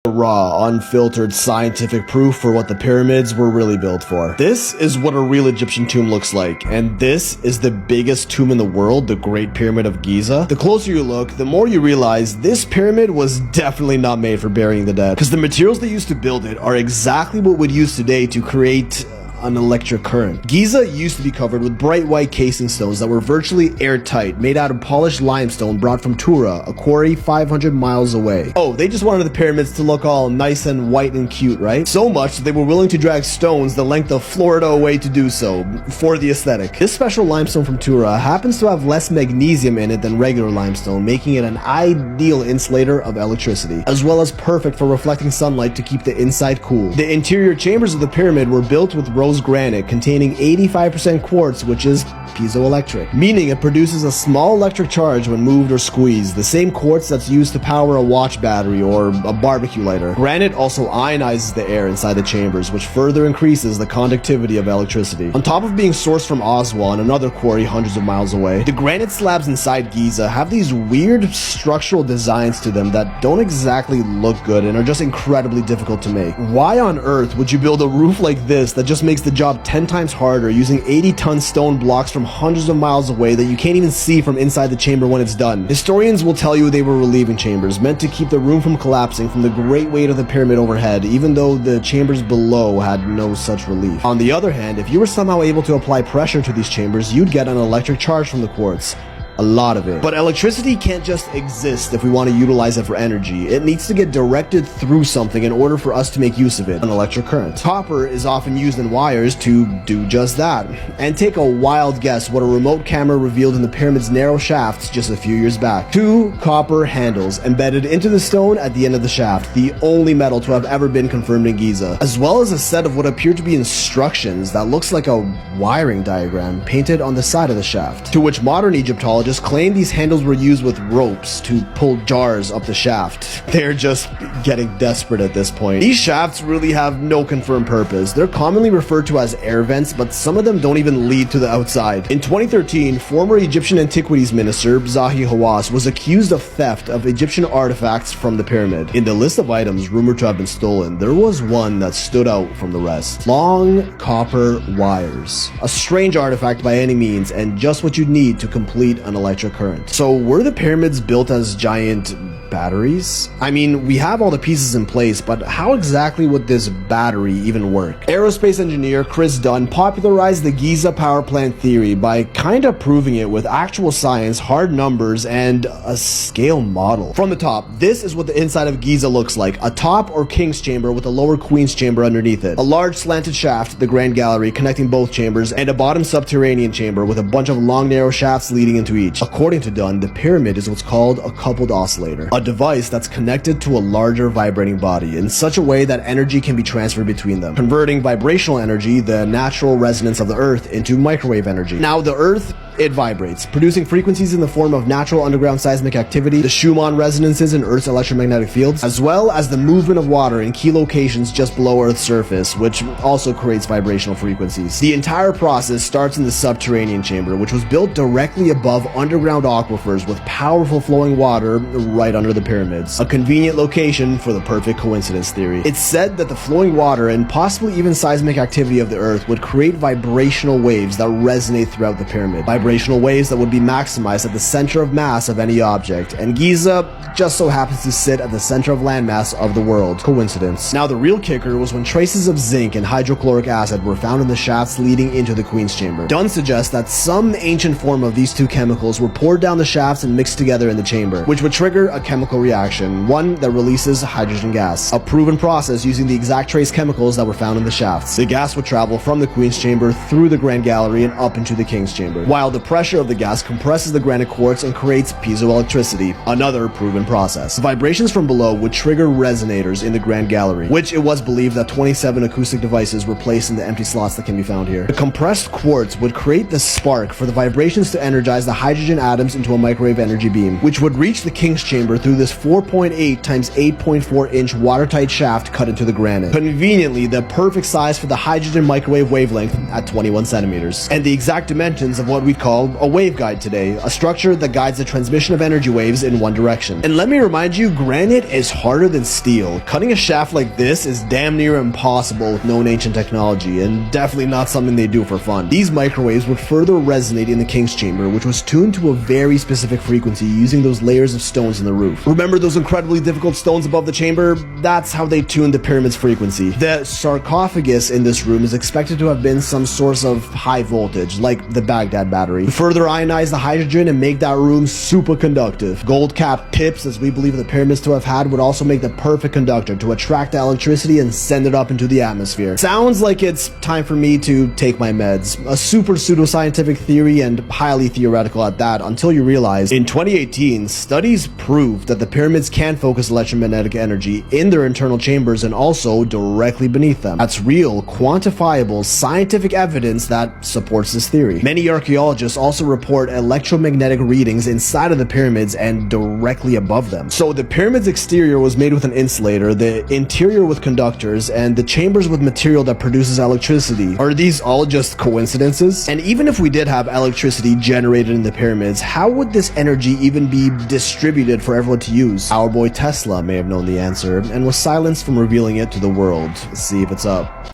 Raw, unfiltered scientific proof for what the pyramids were really built for. This is what a real Egyptian tomb looks like, and this is the biggest tomb in the world, the Great Pyramid of Giza. The closer you look, the more you realize this pyramid was definitely not made for burying the dead, because the materials they used to build it are exactly what we'd use today to create an electric current. Giza used to be covered with bright white casing stones that were virtually airtight, made out of polished limestone brought from Tura, a quarry 500 miles away. Oh, they just wanted the pyramids to look all nice and white and cute, right? So much that they were willing to drag stones the length of Florida away to do so, for the aesthetic. This special limestone from Tura happens to have less magnesium in it than regular limestone, making it an ideal insulator of electricity, as well as perfect for reflecting sunlight to keep the inside cool. The interior chambers of the pyramid were built with rose granite containing 85% quartz, which is piezoelectric, meaning it produces a small electric charge when moved or squeezed, the same quartz that's used to power a watch battery or a barbecue lighter. Granite also ionizes the air inside the chambers, which further increases the conductivity of electricity. On top of being sourced from Aswan, another quarry hundreds of miles away, the granite slabs inside Giza have these weird structural designs to them that don't exactly look good and are just incredibly difficult to make. Why on earth would you build a roof like this that just makes the job 10 times harder, using 80-ton stone blocks from hundreds of miles away that you can't even see from inside the chamber when it's done? Historians will tell you they were relieving chambers, meant to keep the room from collapsing from the great weight of the pyramid overhead, even though the chambers below had no such relief. On the other hand, if you were somehow able to apply pressure to these chambers, you'd get an electric charge from the quartz. A lot of it. But electricity can't just exist if we want to utilize it for energy. It needs to get directed through something in order for us to make use of it, an electric current. Copper is often used in wires to do just that. And take a wild guess what a remote camera revealed in the pyramid's narrow shafts just a few years back. 2 copper handles embedded into the stone at the end of the shaft, the only metal to have ever been confirmed in Giza, as well as a set of what appear to be instructions that looks like a wiring diagram painted on the side of the shaft, to which modern Egyptologists claim these handles were used with ropes to pull jars up the shaft. They're just getting desperate at this point. These shafts really have no confirmed purpose. They're commonly referred to as air vents, but some of them don't even lead to the outside. In 2013, former Egyptian Antiquities Minister Zahi Hawass was accused of theft of Egyptian artifacts from the pyramid. In the list of items rumored to have been stolen, there was one that stood out from the rest. Long copper wires. A strange artifact by any means, and just what you'd need to complete an electric current. So were the pyramids built as giant batteries? I mean, we have all the pieces in place, but how exactly would this battery even work? Aerospace engineer Chris Dunn popularized the Giza power plant theory by kind of proving it with actual science, hard numbers, and a scale model. From the top, this is what the inside of Giza looks like: a top or king's chamber with a lower queen's chamber underneath it, a large slanted shaft, the grand gallery connecting both chambers, and a bottom subterranean chamber with a bunch of long narrow shafts leading into each. According to Dunn, the pyramid is what's called a coupled oscillator, a device that's connected to a larger vibrating body in such a way that energy can be transferred between them, converting vibrational energy, the natural resonance of the earth, into microwave energy. Now the earth, it vibrates, producing frequencies in the form of natural underground seismic activity, the Schumann resonances in Earth's electromagnetic fields, as well as the movement of water in key locations just below Earth's surface, which also creates vibrational frequencies. The entire process starts in the subterranean chamber, which was built directly above underground aquifers with powerful flowing water right under the pyramids. A convenient location for the perfect coincidence theory. It's said that the flowing water and possibly even seismic activity of the Earth would create vibrational waves that resonate throughout the pyramid. Vibrational waves that would be maximized at the center of mass of any object, and Giza just so happens to sit at the center of landmass of the world. Coincidence. Now the real kicker was when traces of zinc and hydrochloric acid were found in the shafts leading into the Queen's Chamber. Dunn suggests that some ancient form of these two chemicals were poured down the shafts and mixed together in the chamber, which would trigger a chemical reaction, one that releases hydrogen gas, a proven process using the exact trace chemicals that were found in the shafts. The gas would travel from the Queen's Chamber through the Grand Gallery and up into the King's Chamber, while the pressure of the gas compresses the granite quartz and creates piezoelectricity, another proven process. Vibrations from below would trigger resonators in the Grand Gallery, which it was believed that 27 acoustic devices were placed in the empty slots that can be found here. The compressed quartz would create the spark for the vibrations to energize the hydrogen atoms into a microwave energy beam, which would reach the King's Chamber through this 4.8 times 8.4 inch watertight shaft cut into the granite. Conveniently, the perfect size for the hydrogen microwave wavelength at 21 centimeters, and the exact dimensions of what we've call a waveguide today, a structure that guides the transmission of energy waves in one direction. And let me remind you, granite is harder than steel. Cutting a shaft like this is damn near impossible with known ancient technology, and definitely not something they do for fun. These microwaves would further resonate in the king's chamber, which was tuned to a very specific frequency using those layers of stones in the roof. Remember those incredibly difficult stones above the chamber? That's how they tuned the pyramid's frequency. The sarcophagus in this room is expected to have been some source of high voltage, like the Baghdad battery, to further ionize the hydrogen and make that room superconductive. Gold-capped pips, as we believe the pyramids to have had, would also make the perfect conductor to attract the electricity and send it up into the atmosphere. Sounds like it's time for me to take my meds. A super pseudoscientific theory and highly theoretical at that, until you realize in 2018, studies proved that the pyramids can focus electromagnetic energy in their internal chambers and also directly beneath them. That's real, quantifiable, scientific evidence that supports this theory. Many archaeologists also report electromagnetic readings inside of the pyramids and directly above them. So the pyramid's exterior was made with an insulator, the interior with conductors, and the chambers with material that produces electricity. Are these all just coincidences? And even if we did have electricity generated in the pyramids, how would this energy even be distributed for everyone to use? Our boy Tesla may have known the answer and was silenced from revealing it to the world. Let's see if it's up.